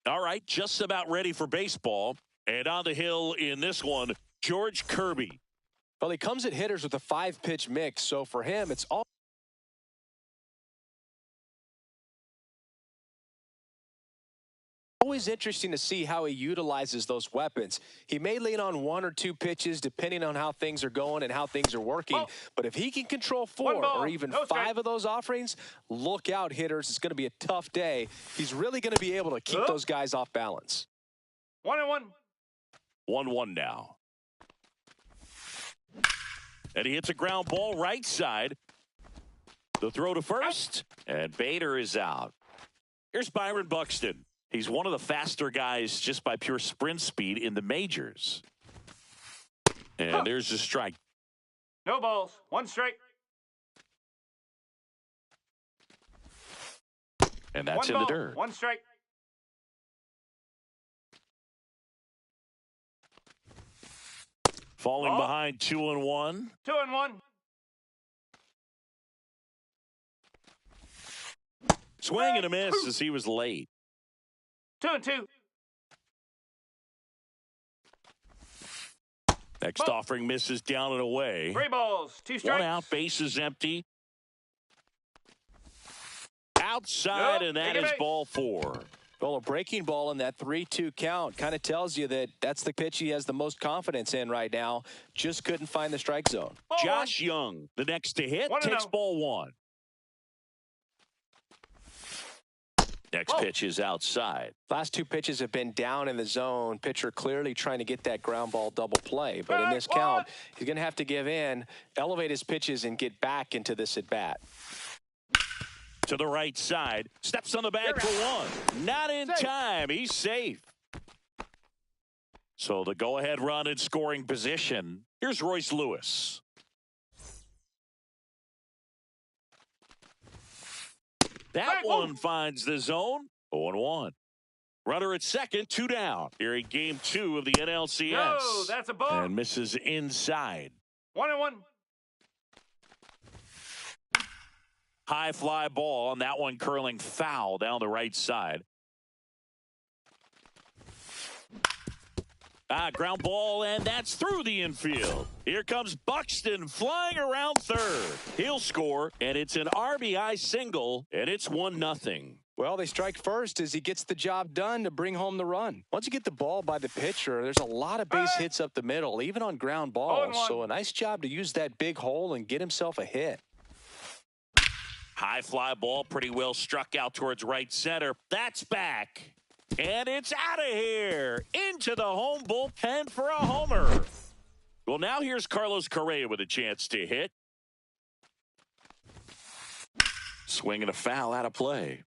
All right, just about ready for baseball. And on the hill in this one, George Kirby. Well, he comes at hitters with a 5-pitch mix, so for him, it's always interesting to see how he utilizes those weapons. He may lean on 1 or 2 pitches depending on how things are going and how things are working. But if he can control 4 or even 5 of those offerings, look out, hitters. It's going to be a tough day. He's really going to be able to keep those guys off balance. 1-1. 1-1 now. And he hits a ground ball right side. The throw to first, and Bader is out. Here's Byron Buxton. He's one of the faster guys just by pure sprint speed in the majors. And there's a strike. No balls. 1 strike. And that's in the dirt. 1 strike. Falling behind 2-1. 2-1. Swing and a miss as he was late. 2-2. Next offering misses down and away. 3 balls. 2 strikes. 1 out, bases empty. Outside, and that is ball 4. Well, a breaking ball in that 3-2 count kind of tells you that that's the pitch he has the most confidence in right now. Just couldn't find the strike zone. Josh Young, the next to hit, takes ball 1. Next pitch is outside. Last 2 pitches have been down in the zone. Pitcher clearly trying to get that ground ball double play. But in this count, he's going to have to give in, elevate his pitches, and get back into this at-bat. To the right side. Steps on the bag for 1. Not in time. He's safe. So the go-ahead run in scoring position. Here's Royce Lewis. That one finds the zone. 0-1. Runner at second, 2 down. Here in game 2 of the NLCS. No, that's a ball. And misses inside. 1-1. High fly ball, and that one curling foul down the right side. Ground ball, and that's through the infield. Here comes Buxton flying around third. He'll score, and it's an RBI single, and it's 1-0. Well, they strike first as he gets the job done to bring home the run. Once you get the ball by the pitcher, there's a lot of base hits up the middle, even on ground balls. So a nice job to use that big hole and get himself a hit. High fly ball, pretty well struck out towards right center. That's back. And it's out of here. Into the home bullpen for a homer. Well, now here's Carlos Correa with a chance to hit. Swing and a foul out of play.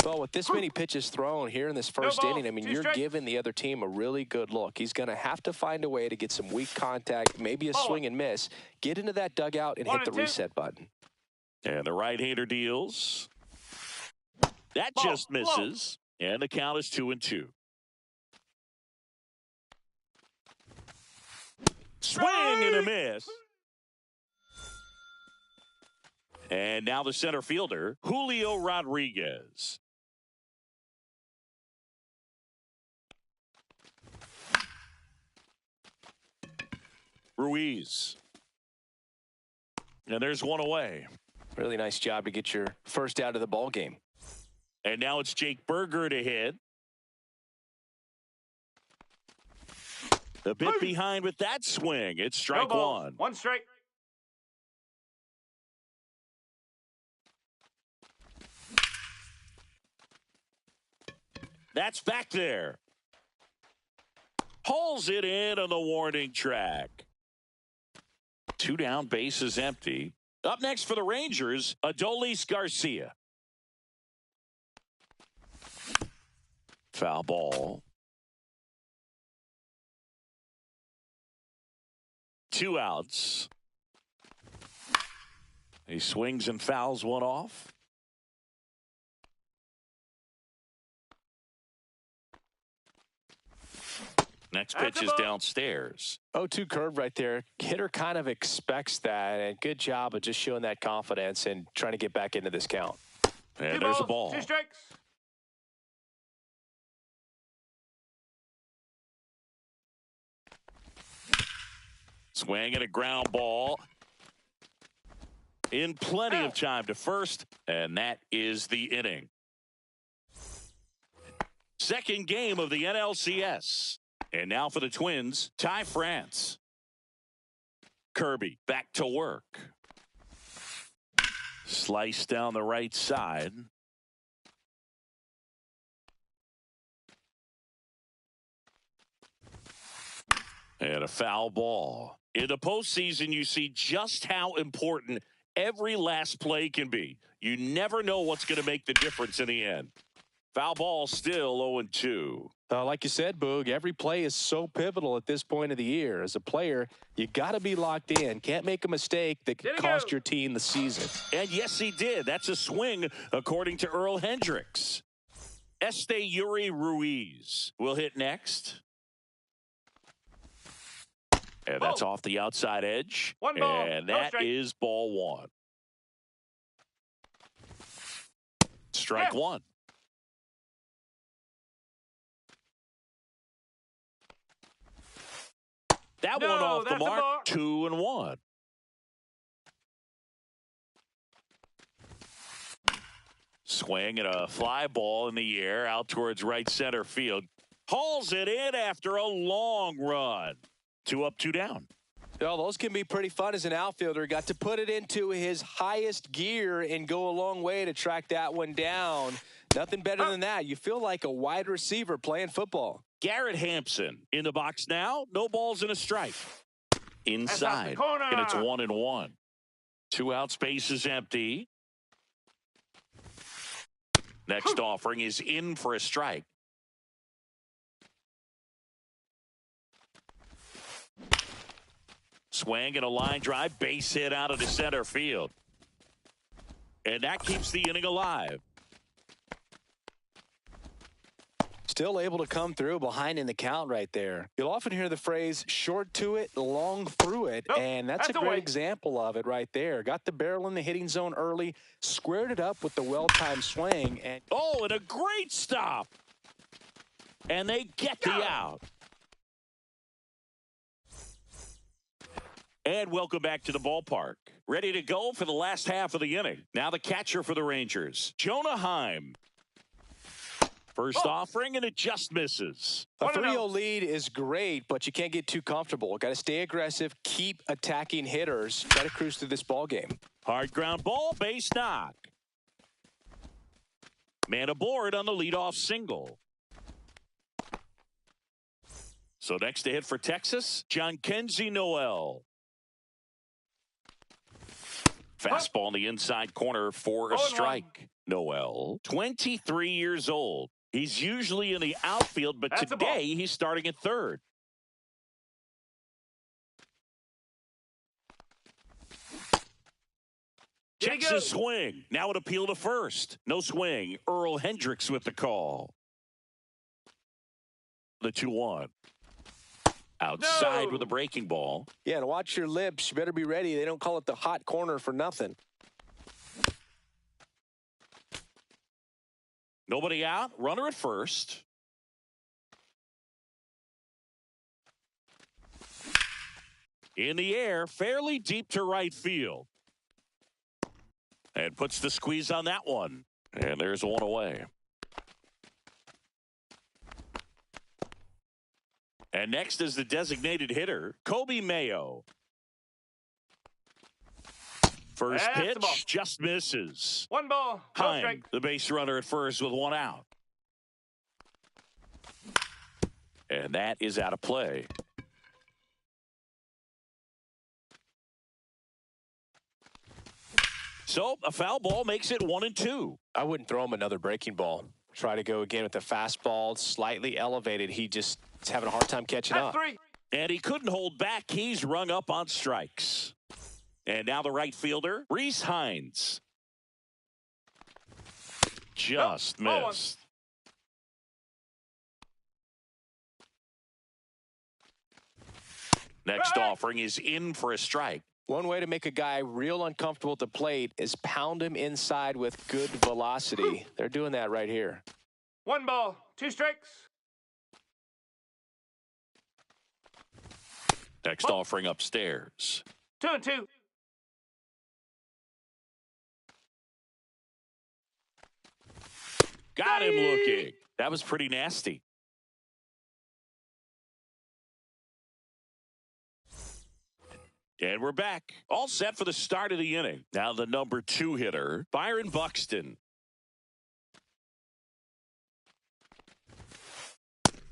Well, with this many pitches thrown here in this first inning, I mean, you're giving the other team a really good look. He's going to have to find a way to get some weak contact, maybe a swing and miss, get into that dugout and hit the reset button. And the right-hander deals. That just misses. And the count is 2-2. Swing and a miss. And now the center fielder, Julio Rodriguez. Ruiz. And there's one away. Really nice job to get your first out of the ball game. And now it's Jake Burger to hit. A bit behind with that swing. It's strike 1. 1 strike. That's back there. Hauls it in on the warning track. 2 down, bases empty. Up next for the Rangers, Adolis Garcia. Foul ball. 2 outs. He swings and fouls one off. Next pitch is downstairs. 0-2 curve right there. Hitter kind of expects that, and good job of just showing that confidence and trying to get back into this count. And there's a ball. 2 strikes. Swing and a ground ball. In plenty of time to first, and that is the inning. Second game of the NLCS. And now for the Twins, Ty France. Kirby back to work. Slice down the right side. And a foul ball. In the postseason, you see just how important every last play can be. You never know what's going to make the difference in the end. Foul ball still 0-2. Like you said, Boog, every play is so pivotal at this point of the year. As a player, you got to be locked in. Can't make a mistake that could cost your team the season. And yes, he did. That's a swing, according to Earl Hendricks. Esteury Ruiz will hit next. And that's off the outside edge. 1 ball. And that is ball 1. Strike 1. That one off the mark. 2-1. Swing and a fly ball in the air out towards right center field. Hauls it in after a long run. 2 up, 2 down. Well, those can be pretty fun as an outfielder. Got to put it into his highest gear and go a long way to track that one down. Nothing better than that. You feel like a wide receiver playing football. Garrett Hampson in the box now. No balls and a strike. Inside. And it's 1-1. 2 out, space is empty. Next offering is in for a strike. Swing and a line drive, base hit out of the center field. And that keeps the inning alive. Still able to come through behind in the count right there. You'll often hear the phrase short to it, long through it, and that's a great example of it right there. Got the barrel in the hitting zone early, squared it up with the well-timed swing. And and a great stop. And they get the out. And welcome back to the ballpark. Ready to go for the last half of the inning. Now the catcher for the Rangers, Jonah Heim. First offering, and it just misses. A 3-0 lead is great, but you can't get too comfortable. Got to stay aggressive, keep attacking hitters, try to cruise through this ball game. Hard ground ball, base knock. Man aboard on the leadoff single. So next to hit for Texas, Jhonkensy Noel. Fastball in the inside corner for a strike. Noel, 23 years old. He's usually in the outfield, but today he's starting at third. Checks his swing. Now an appeal to first. No swing. Earl Hendricks with the call. The 2-1. Outside with a breaking ball. Yeah, and watch your lips. You better be ready. They don't call it the hot corner for nothing. Nobody out. Runner at first. In the air, fairly deep to right field. And puts the squeeze on that one. And there's one away. And next is the designated hitter, Coby Mayo. First pitch just misses. 1 ball. No strike. The base runner at first with 1 out. And that is out of play. So a foul ball makes it 1-2. I wouldn't throw him another breaking ball. Try to go again with the fastball, slightly elevated. He just is having a hard time catching up. And he couldn't hold back. He's rung up on strikes. And now the right fielder, Rhys Hines. Just missed. Next offering is in for a strike. One way to make a guy real uncomfortable at the plate is pound him inside with good velocity. They're doing that right here. 1 ball, 2 strikes. Next offering upstairs. 2-2. Got him looking. That was pretty nasty. And we're back. All set for the start of the inning. Now the number 2 hitter, Byron Buxton.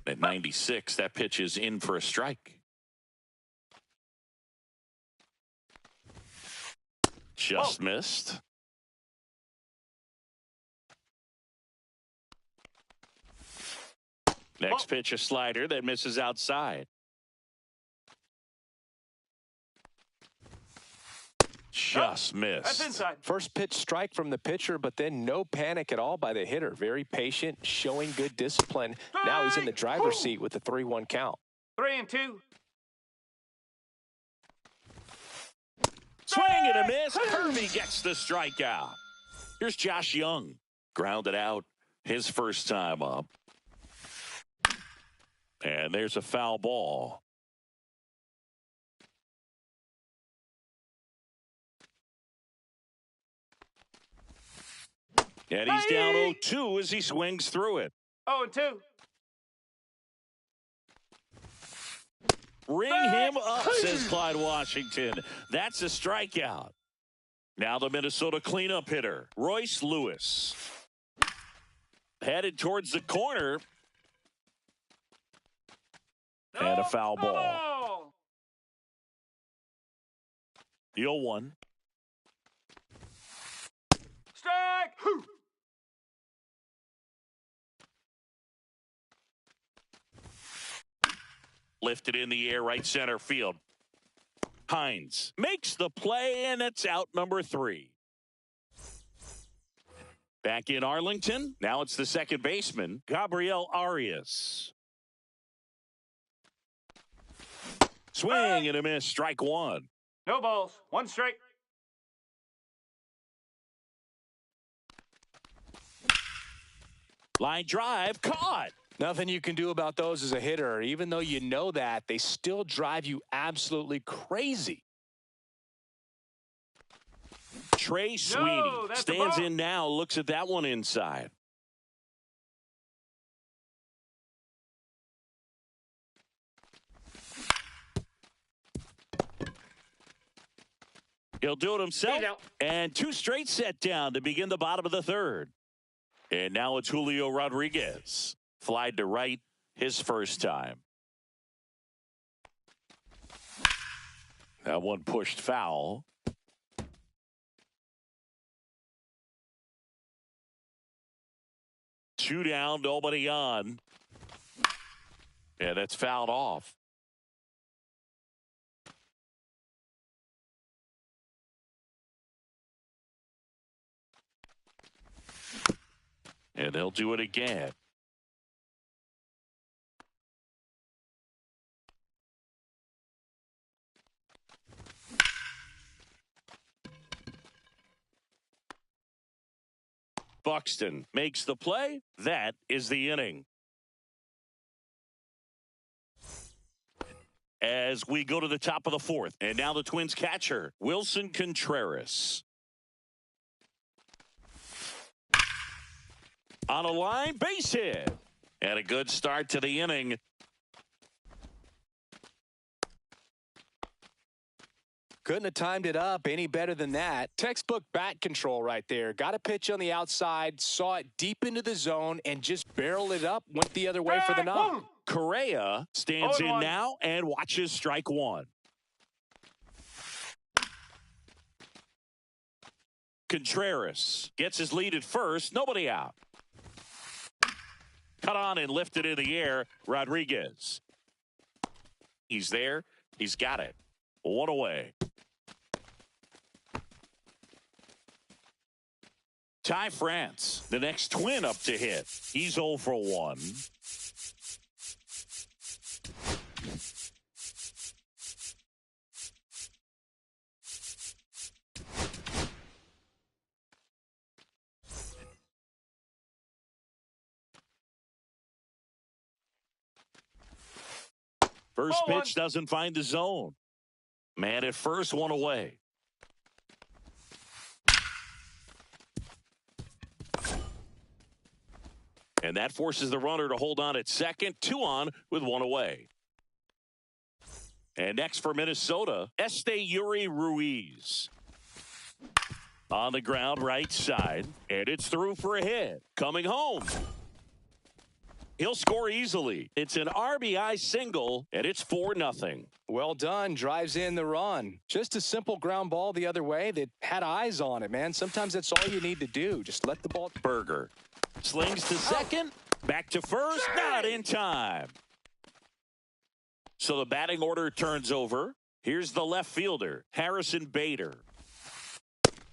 At 96, that pitch is in for a strike. Just missed. Next pitch, a slider that misses outside. Just missed. That's inside. First pitch strike from the pitcher, but then no panic at all by the hitter. Very patient, showing good discipline. Strike! Now he's in the driver's seat with the 3-1 count. 3-2. Swing and a miss. Kirby gets the strikeout. Here's Josh Young. Grounded out his first time up. And there's a foul ball. And he's down 0-2 as he swings through it. 0-2. Ring him up, says Clyde Washington. That's a strikeout. Now the Minnesota cleanup hitter, Royce Lewis. Headed towards the corner. And a foul ball. The 0-1. Strike. Lifted in the air, right center field. Hines makes the play, and it's out number 3. Back in Arlington. Now it's the second baseman, Gabriel Arias. Swing and a miss, strike 1. No balls, 1 strike. Line drive, caught. Nothing you can do about those as a hitter. Even though you know that, they still drive you absolutely crazy. Trey Sweeney stands in now, looks at that one inside. He'll do it himself. And 2 straight set down to begin the bottom of the 3rd. And now it's Julio Rodriguez. Flied to right his first time. That one pushed foul. Two down, nobody on. And that's fouled off. And they'll do it again. Buxton makes the play. That is the inning. As we go to the top of the 4th. And now the Twins catcher, Wilson Contreras. On a line, base hit. And a good start to the inning. Couldn't have timed it up any better than that. Textbook bat control right there. Got a pitch on the outside, saw it deep into the zone, and just barreled it up, went the other way for the knock. Correa stands in now and watches strike 1. Contreras gets his lead at first. Nobody out. Cut on and lifted in the air. Rodriguez. He's there. He's got it. 1 away. Ty France, the next Twin up to hit. He's 0 for 1. First Ball pitch doesn't find the zone. Man at first, one away. And that forces the runner to hold on at second. 2 on with 1 away. And next for Minnesota, Esteury Ruiz. On the ground, right side. And it's through for a hit. Coming home. He'll score easily. It's an RBI single, and it's 4-0. Well done. Drives in the run. Just a simple ground ball the other way that had eyes on it, man. Sometimes that's all you need to do. Just let the ball. Berger slings to second. Back to first. Not in time. So the batting order turns over. Here's the left fielder, Harrison Bader.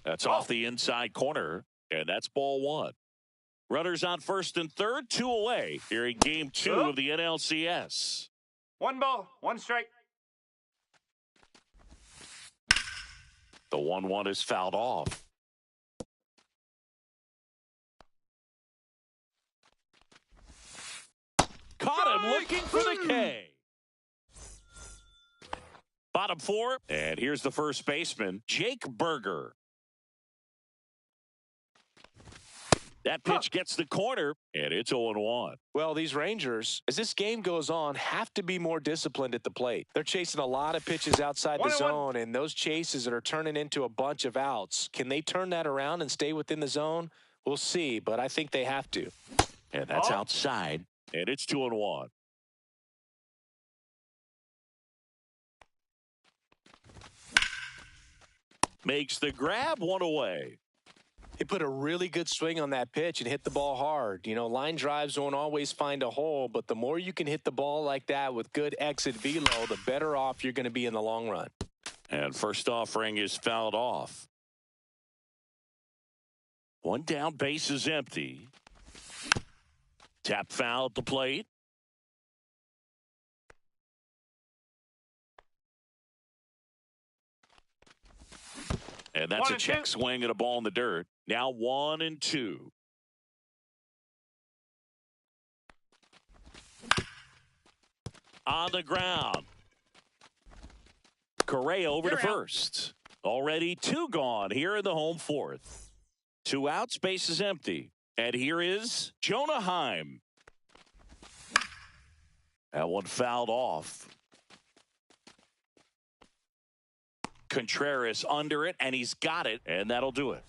That's off the inside corner, and that's ball 1. Runners on first and third, 2 away here in game 2 of the NLCS. 1 ball, 1 strike. The 1-1 is fouled off. Caught him looking for the K. Bottom 4, and here's the first baseman, Jake Berger. That pitch gets the corner, and it's 0-1. Well, these Rangers, as this game goes on, have to be more disciplined at the plate. They're chasing a lot of pitches outside the zone, and those chases are turning into a bunch of outs. Can they turn that around and stay within the zone? We'll see, but I think they have to. And that's outside, and it's 2-1. Makes the grab, 1 away. He put a really good swing on that pitch and hit the ball hard. You know, line drives won't always find a hole, but the more you can hit the ball like that with good exit velo, the better off you're going to be in the long run. And first offering is fouled off. 1 down, base is empty. Tap foul at the plate. And that's a check swing and a ball in the dirt. Now 1-2. On the ground. Correa over to first. Already 2 gone here in the home 4th. 2 outs, base is empty. And here is Jonah Heim. That one fouled off. Contreras under it, and he's got it, and that'll do it.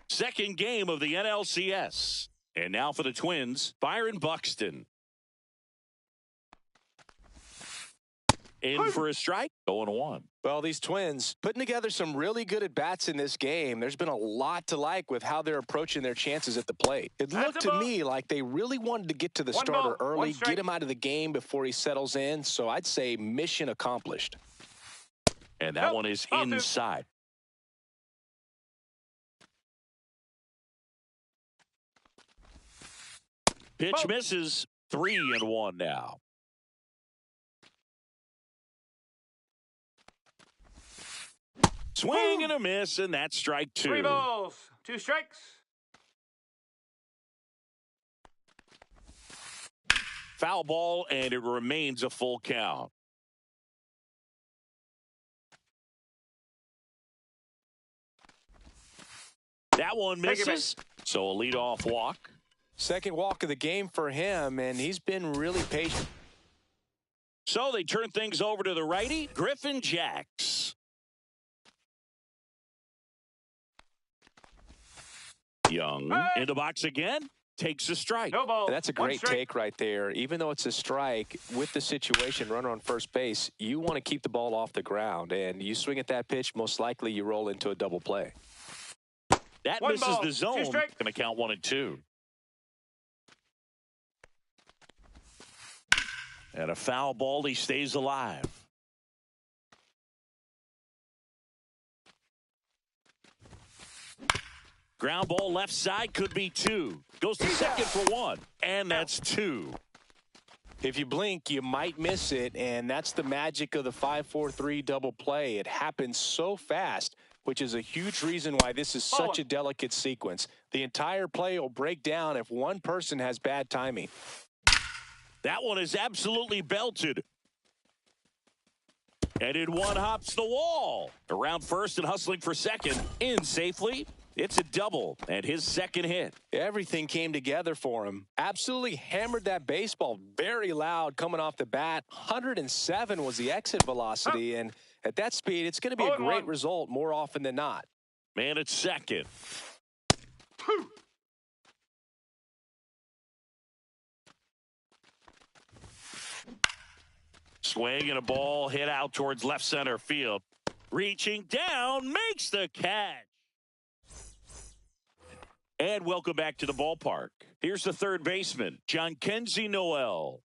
Second game of the NLCS. And now for the Twins, Byron Buxton. In for a strike, 0-1. Well, these Twins putting together some really good at-bats in this game. There's been a lot to like with how they're approaching their chances at the plate. It looked to me like they really wanted to get to the starter early, get him out of the game before he settles in. So I'd say mission accomplished. And that one is inside. Pitch misses, 3-1 now. Swing and a miss, and that's strike 2. 3 balls, 2 strikes. Foul ball, and it remains a full count. That one misses, so a leadoff walk. Second walk of the game for him, and he's been really patient. So they turn things over to the righty, Griffin Jax. Young in the box again, takes a strike. No ball. That's a great take right there. Even though it's a strike, with the situation, runner on first base, you want to keep the ball off the ground. And you swing at that pitch, most likely you roll into a double play. That misses the zone. Going to count 1-2. And a foul ball, he stays alive. Ground ball left side, could be 2. Goes to second for 1. And that's 2. If you blink, you might miss it. And that's the magic of the 5-4-3 double play. It happens so fast, which is a huge reason why this is such a delicate sequence. The entire play will break down if one person has bad timing. That one is absolutely belted. And in one hops the wall. Around first and hustling for second. In safely. It's a double and his second hit. Everything came together for him. Absolutely hammered that baseball very loud coming off the bat. 107 was the exit velocity, and at that speed, it's going to be a great result more often than not. Man at second. Swing and a ball hit out towards left center field. Reaching down, makes the catch. And welcome back to the ballpark. Here's the third baseman, Jhonkensy Noel.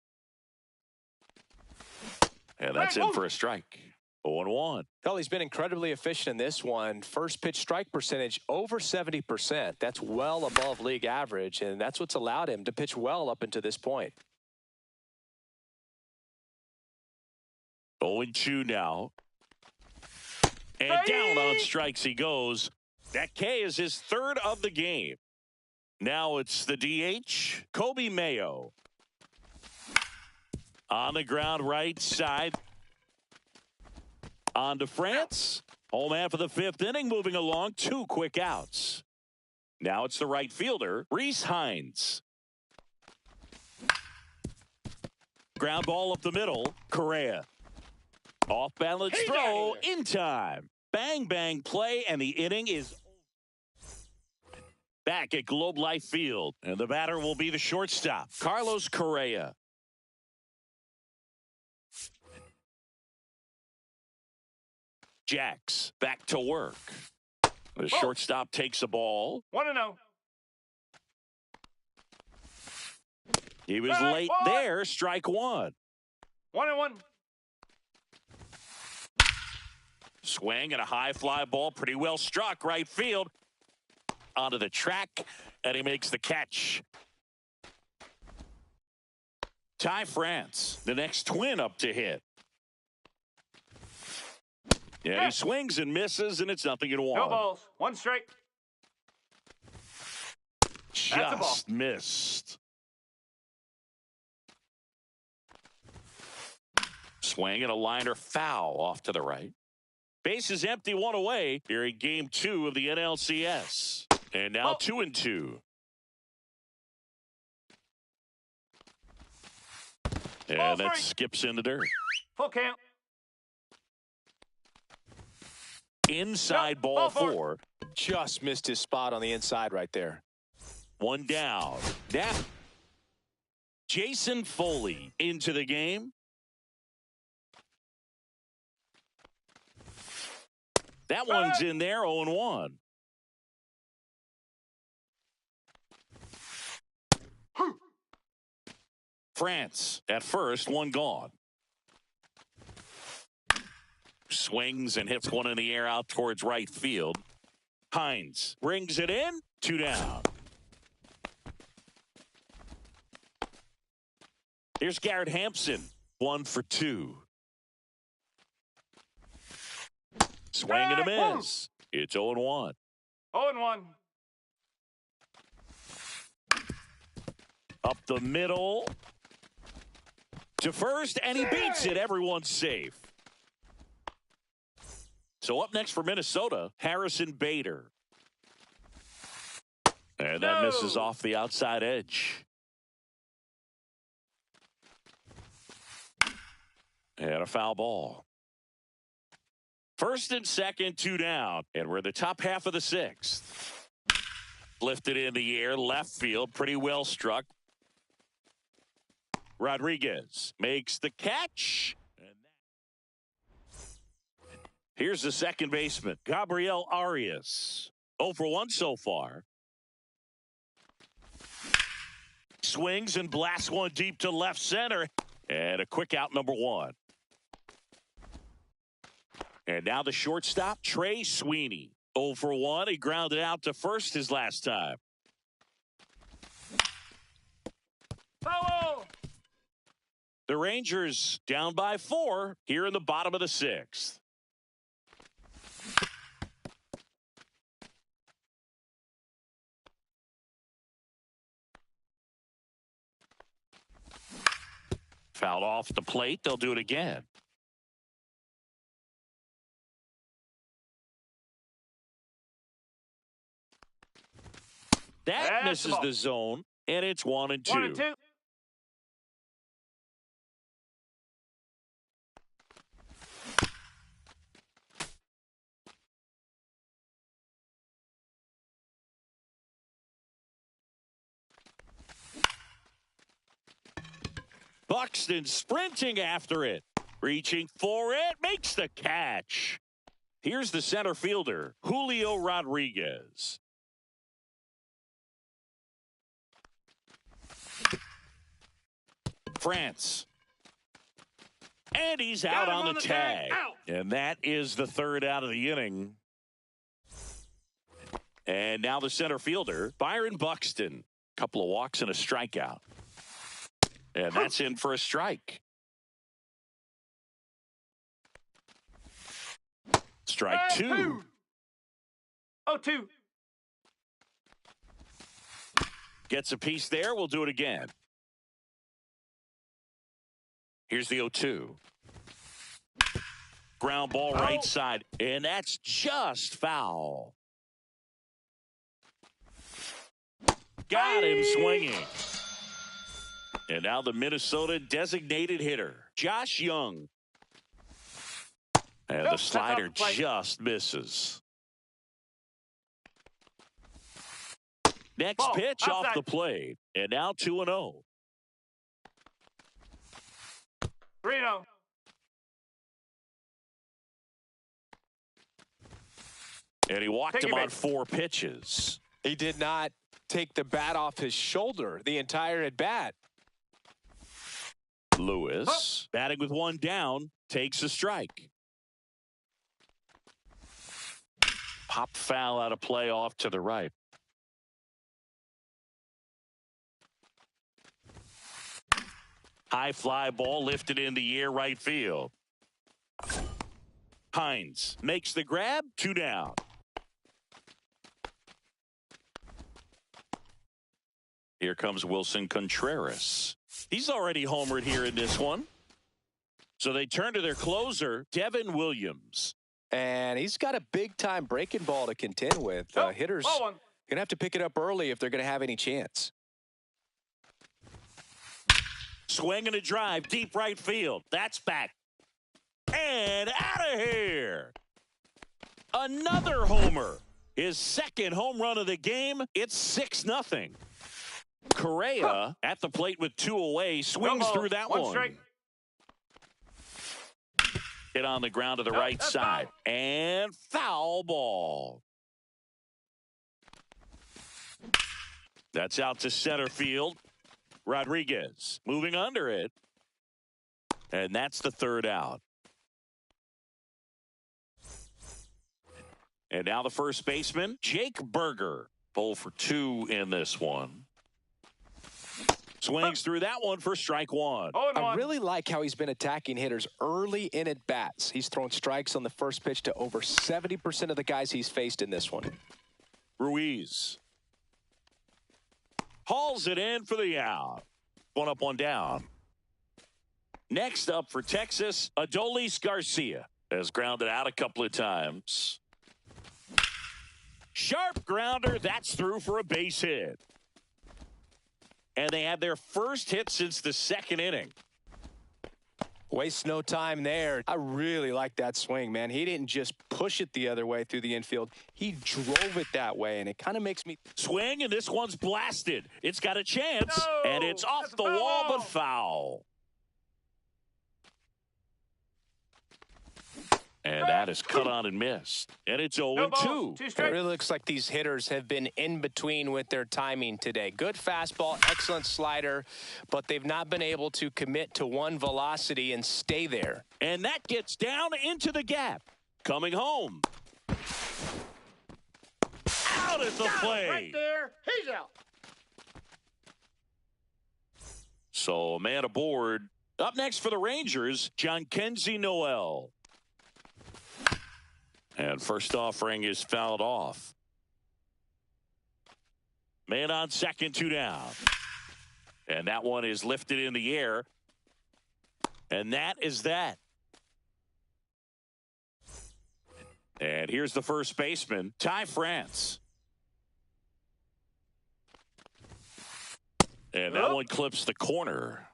And that's in for a strike. 0-1. Well, he's been incredibly efficient in this one. First pitch strike percentage over 70%. That's well above league average, and that's what's allowed him to pitch well up until this point. 0-2 now. And down on strikes he goes. That K is his third of the game. Now it's the DH, Kobe Mayo. On the ground right side. On to France. Home half of the fifth inning, moving along. 2 quick outs. Now it's the right fielder, Rhys Hines. Ground ball up the middle, Correa. Off balance throw in time. Bang, bang play, and the inning is back at Globe Life Field. And the batter will be the shortstop, Carlos Correa. Jacks back to work. The shortstop takes the ball. 1-0. He was late there. Strike one. 1-1. Swing and a high fly ball. Pretty well struck. Right field. Onto the track. And he makes the catch. Ty France, the next twin up to hit. Yeah, he swings and misses, and it's 0-1. No balls. 1 strike. Just missed. Swing and a liner foul off to the right. Base is empty, 1 away here in game 2 of the NLCS. And now 2-2. And that skips in the dirt. Full count. Inside ball 4. Just missed his spot on the inside right there. 1 down. Now, Jason Foley into the game. That one's in there, 0-1. France at first, 1 gone. Swings and hits one in the air out towards right field. Hines brings it in. 2 down. Here's Garrett Hampson. 1 for 2. Swing and a miss. It's 0-1. 0-1. Up the middle. To first, and he beats it. Everyone's safe. So up next for Minnesota, Harrison Bader. And that misses off the outside edge. And a foul ball. First and second, 2 down. And we're in the top half of the 6th. Lifted in the air, left field, pretty well struck. Rodriguez makes the catch. Here's the second baseman, Gabriel Arias. 0 for 1 so far. Swings and blasts one deep to left center. And a quick out, number 1. And now the shortstop, Trey Sweeney. 0 for 1. He grounded out to first his last time. Foul! The Rangers down by 4 here in the bottom of the 6th. Fouled off the plate. They'll do it again. That misses the zone, and it's 1-2. 1-2. Buxton sprinting after it. Reaching for it. Makes the catch. Here's the center fielder, Julio Rodriguez. France. And he's out on the tag. And that is the third out of the inning. And now the center fielder, Byron Buxton. Couple of walks and a strikeout. And that's in for a strike. Strike two. 0-2. Gets a piece there. We'll do it again. Here's the 0-2. Ground ball right side. And that's just foul. Got him swinging. And now the Minnesota designated hitter, Josh Young. And the slider just misses. Next pitch off the plate. And now 2-0. 3-0. And he walked him on 4 pitches. He did not take the bat off his shoulder the entire at bat. Lewis, batting with 1 down, takes a strike. Pop foul out of play off to the right. High fly ball lifted in the air right field. Hines makes the grab, 2 down. Here comes Wilson Contreras. He's already homered here in this one. So they turn to their closer, Devin Williams. And he's got a big-time breaking ball to contend with. Hitters going to have to pick it up early if they're going to have any chance. Swing and a drive, deep right field. That's back. And out of here. Another homer. His second home run of the game. It's 6-0. Correa at the plate with 2 away. Swings through that one. Straight. Hit on the ground to the right side. And foul ball. That's out to center field. Rodriguez moving under it. And that's the third out. And now the first baseman, Jake Burger. 0 for 2 in this one. Swings through that one for strike 1. I really like how he's been attacking hitters early in at bats. He's thrown strikes on the first pitch to over 70% of the guys he's faced in this one. Ruiz hauls it in for the out. 1 up, 1 down. Next up for Texas, Adolis Garcia has grounded out a couple of times. Sharp grounder. That's through for a base hit. And they had their first hit since the second inning. Waste no time there. I really like that swing, man. He didn't just push it the other way through the infield. He drove it that way, and it kind of makes me... Swing, and this one's blasted. It's got a chance, and it's off the wall, but foul. And that is cut on and missed. And it's 0-2. It really looks like these hitters have been in between with their timing today. Good fastball, excellent slider, but they've not been able to commit to one velocity and stay there. And that gets down into the gap. Coming home. Out at the plate. Right there. He's out. So a man aboard. Up next for the Rangers, Jhonkensy Noel. And first offering is fouled off. Man on second, 2 down. And that one is lifted in the air. And that is that. And here's the first baseman, Ty France. And that one clips the corner.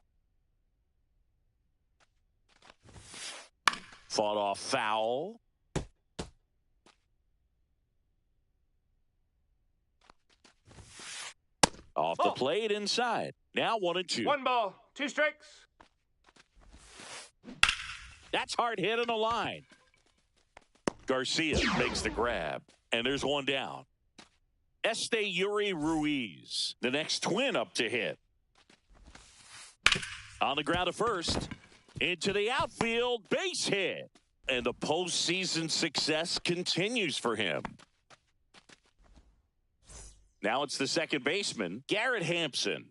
Fought off foul. Off the plate inside. Now 1-2. 1 ball, 2 strikes. That's hard hit on the line. Garcia makes the grab. And there's one down. Esteury Ruiz, the next twin up to hit. On the ground to first. Into the outfield, base hit. And the postseason success continues for him. Now it's the second baseman, Garrett Hampson.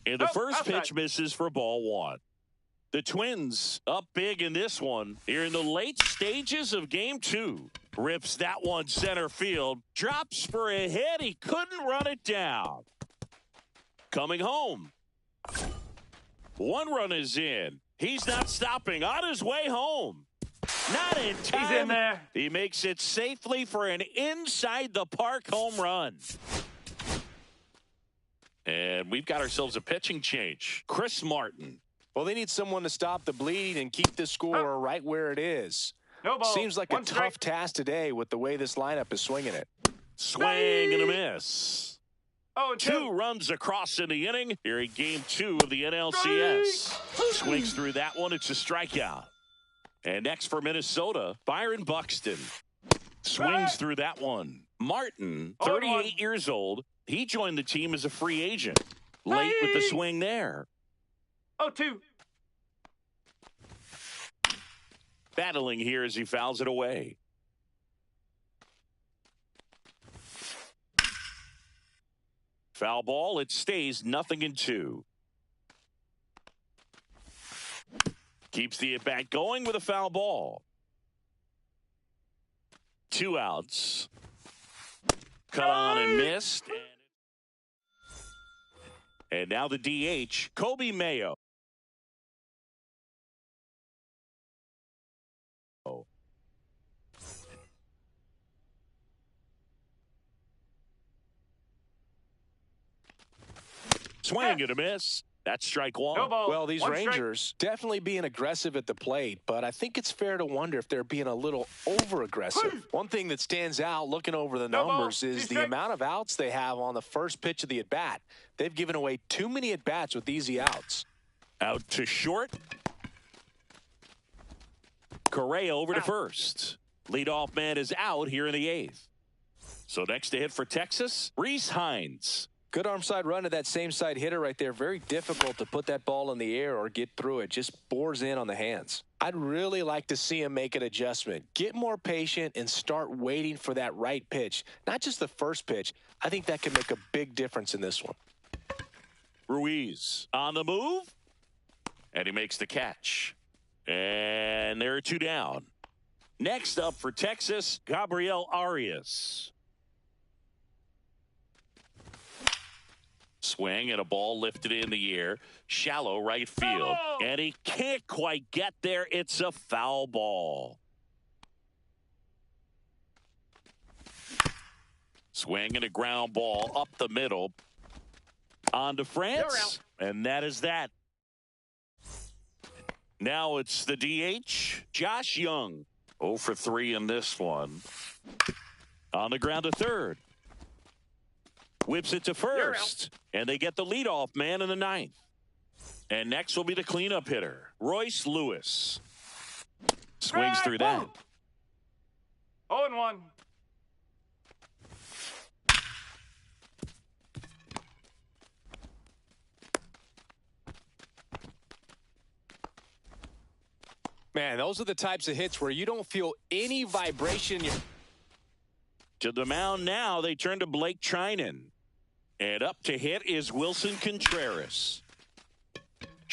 And the first pitch misses for ball 1. The Twins up big in this one here in the late stages of game 2. Rips that one center field. Drops for a hit. He couldn't run it down. Coming home. 1 run is in. He's not stopping. On his way home. Not in time. He's in there. He makes it safely for an inside-the-park home run. And we've got ourselves a pitching change. Chris Martin. Well, they need someone to stop the bleeding and keep the score right where it is. No ball. Seems like a tough task today with the way this lineup is swinging it. Swing and a miss. Oh, 2 runs across in the inning here in game 2 of the NLCS. Swings through that one. It's a strikeout. And next for Minnesota, Byron Buxton. Swings through that one. Martin, 38 years old. He joined the team as a free agent. Late with the swing there. 0-2. Battling here as he fouls it away. Foul ball. It stays 0-2. Keeps the at-bat going with a foul ball. 2 outs. Cut on and missed. And now the DH, Kobe Mayo. Swing and a miss. That's strike 1. No ball. Well, these 1 strike. Rangers definitely being aggressive at the plate, but I think it's fair to wonder if they're being a little over-aggressive. One thing that stands out looking over the numbers is the amount of outs they have on the first pitch of the at-bat. They've given away too many at-bats with easy outs. Out to short. Correa over to first. Leadoff man is out here in the 8th. So next to hit for Texas, Rhys Hines. Good arm side run to that same side hitter right there. Very difficult to put that ball in the air or get through it. Just bores in on the hands. I'd really like to see him make an adjustment. Get more patient and start waiting for that right pitch. Not just the first pitch. I think that can make a big difference in this one. Ruiz on the move. And he makes the catch. And there are 2 down. Next up for Texas, Gabriel Arias. Swing and a ball lifted in the air. Shallow right field. And he can't quite get there. It's a foul ball. Swing and a ground ball up the middle. On to France. And that is that. Now it's the DH, Josh Young. 0 for 3 in this one. On the ground to third. Whips it to first. And they get the leadoff man in the 9th. And next will be the cleanup hitter, Royce Lewis. Swings through that. 0-1. Man, those are the types of hits where you don't feel any vibration. To the mound now, they turn to Blake Trinan. And up to hit is Wilson Contreras.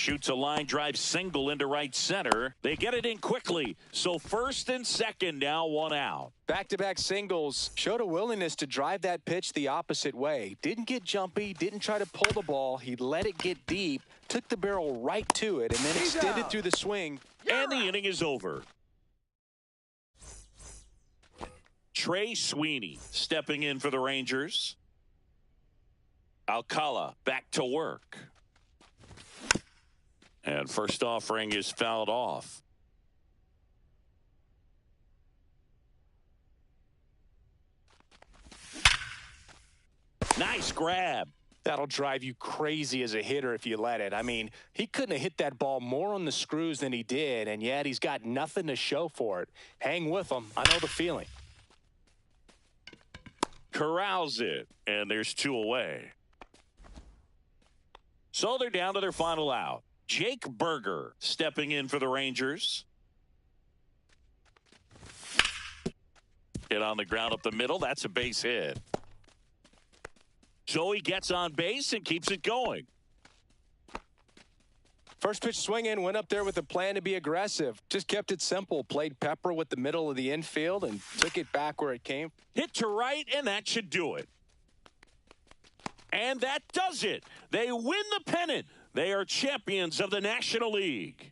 Shoots a line drive single into right center. They get it in quickly. So first and second, now one out. Back-to-back singles. Showed a willingness to drive that pitch the opposite way. Didn't get jumpy. Didn't try to pull the ball. He let it get deep. Took the barrel right to it and then extended through the swing. And the inning is over. Trey Sweeney stepping in for the Rangers. Alcala back to work. And first offering is fouled off. Nice grab. That'll drive you crazy as a hitter if you let it. I mean, he couldn't have hit that ball more on the screws than he did, and yet he's got nothing to show for it. Hang with him. I know the feeling. Corrals it, and there's two away. So they're down to their final out. Jake Burger stepping in for the Rangers. Hit on the ground up the middle. That's a base hit. So he gets on base and keeps it going. First pitch swinging, went up there with a plan to be aggressive. Just kept it simple. Played pepper with the middle of the infield and took it back where it came. Hit to right, and that should do it. And that does it. They win the pennant. They are champions of the National League.